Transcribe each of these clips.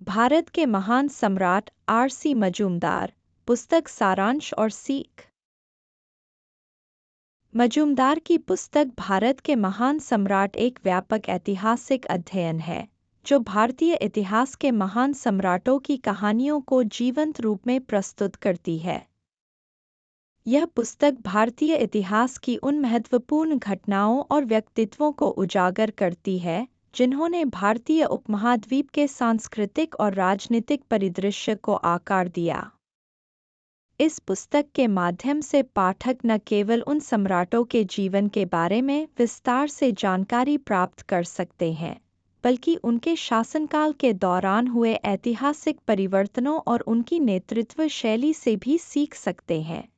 भारत के महान सम्राट R.C. मजूमदार। पुस्तक सारांश और सीख। मजूमदार की पुस्तक भारत के महान सम्राट एक व्यापक ऐतिहासिक अध्ययन है जो भारतीय इतिहास के महान सम्राटों की कहानियों को जीवंत रूप में प्रस्तुत करती है। यह पुस्तक भारतीय इतिहास की उन महत्वपूर्ण घटनाओं और व्यक्तित्वों को उजागर करती है जिन्होंने भारतीय उपमहाद्वीप के सांस्कृतिक और राजनीतिक परिदृश्य को आकार दिया। इस पुस्तक के माध्यम से पाठक न केवल उन सम्राटों के जीवन के बारे में विस्तार से जानकारी प्राप्त कर सकते हैं, बल्कि उनके शासनकाल के दौरान हुए ऐतिहासिक परिवर्तनों और उनकी नेतृत्व शैली से भी सीख सकते हैं।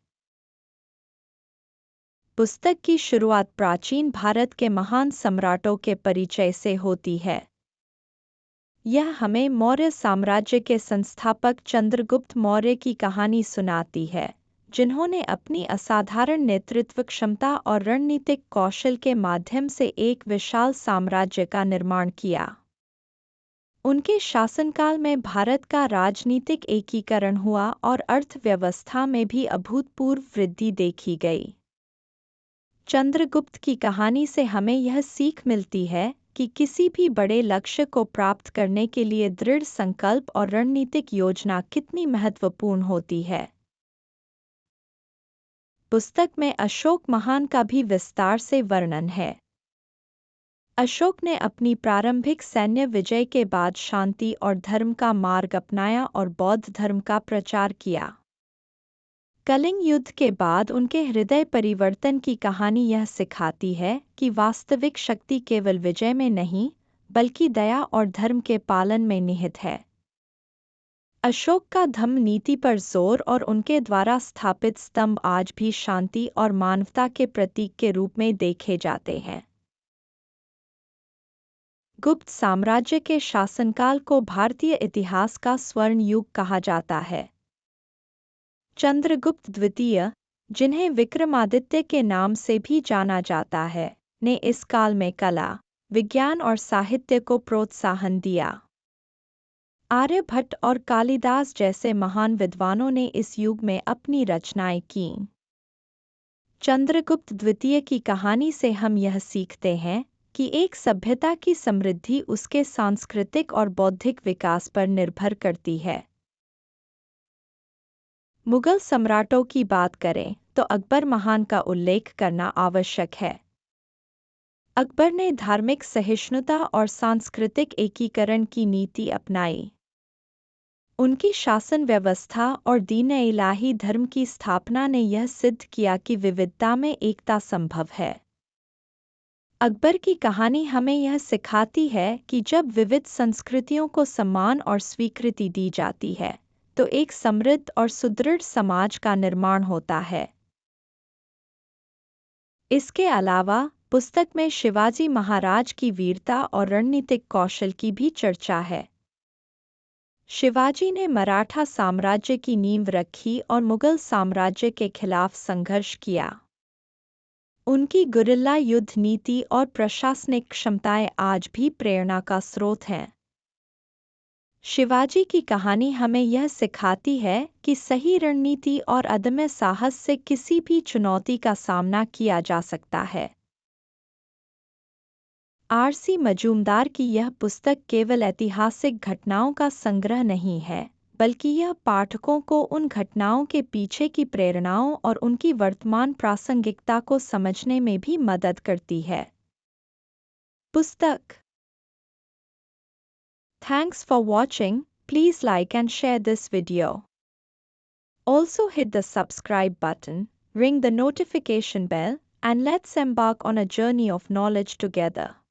पुस्तक की शुरुआत प्राचीन भारत के महान सम्राटों के परिचय से होती है। यह हमें मौर्य साम्राज्य के संस्थापक चंद्रगुप्त मौर्य की कहानी सुनाती है, जिन्होंने अपनी असाधारण नेतृत्व क्षमता और रणनीतिक कौशल के माध्यम से एक विशाल साम्राज्य का निर्माण किया। उनके शासनकाल में भारत का राजनीतिक एकीकरण हुआ और अर्थव्यवस्था में भी अभूतपूर्व वृद्धि देखी गई। चंद्रगुप्त की कहानी से हमें यह सीख मिलती है कि किसी भी बड़े लक्ष्य को प्राप्त करने के लिए दृढ़ संकल्प और रणनीतिक योजना कितनी महत्वपूर्ण होती है। पुस्तक में अशोक महान का भी विस्तार से वर्णन है। अशोक ने अपनी प्रारंभिक सैन्य विजय के बाद शांति और धर्म का मार्ग अपनाया और बौद्ध धर्म का प्रचार किया। कलिंग युद्ध के बाद उनके हृदय परिवर्तन की कहानी यह सिखाती है कि वास्तविक शक्ति केवल विजय में नहीं, बल्कि दया और धर्म के पालन में निहित है। अशोक का धम्म नीति पर जोर और उनके द्वारा स्थापित स्तंभ आज भी शांति और मानवता के प्रतीक के रूप में देखे जाते हैं। गुप्त साम्राज्य के शासनकाल को भारतीय इतिहास का स्वर्ण युग कहा जाता है। चंद्रगुप्त द्वितीय, जिन्हें विक्रमादित्य के नाम से भी जाना जाता है, ने इस काल में कला, विज्ञान और साहित्य को प्रोत्साहन दिया। आर्यभट्ट और कालिदास जैसे महान विद्वानों ने इस युग में अपनी रचनाएं कीं। चंद्रगुप्त द्वितीय की कहानी से हम यह सीखते हैं कि एक सभ्यता की समृद्धि उसके सांस्कृतिक और बौद्धिक विकास पर निर्भर करती है। मुगल सम्राटों की बात करें तो अकबर महान का उल्लेख करना आवश्यक है। अकबर ने धार्मिक सहिष्णुता और सांस्कृतिक एकीकरण की नीति अपनाई। उनकी शासन व्यवस्था और दीन-ए-इलाही धर्म की स्थापना ने यह सिद्ध किया कि विविधता में एकता संभव है। अकबर की कहानी हमें यह सिखाती है कि जब विविध संस्कृतियों को सम्मान और स्वीकृति दी जाती है, तो एक समृद्ध और सुदृढ़ समाज का निर्माण होता है। इसके अलावा पुस्तक में शिवाजी महाराज की वीरता और रणनीतिक कौशल की भी चर्चा है। शिवाजी ने मराठा साम्राज्य की नींव रखी और मुगल साम्राज्य के खिलाफ संघर्ष किया। उनकी गुरिल्ला युद्ध नीति और प्रशासनिक क्षमताएं आज भी प्रेरणा का स्रोत हैं। शिवाजी की कहानी हमें यह सिखाती है कि सही रणनीति और अदम्य साहस से किसी भी चुनौती का सामना किया जा सकता है। R.C. मजूमदार की यह पुस्तक केवल ऐतिहासिक घटनाओं का संग्रह नहीं है, बल्कि यह पाठकों को उन घटनाओं के पीछे की प्रेरणाओं और उनकी वर्तमान प्रासंगिकता को समझने में भी मदद करती है। पुस्तक। Thanks for watching. Please like and share this video. Also hit the subscribe button, ring the notification bell, and let's embark on a journey of knowledge together.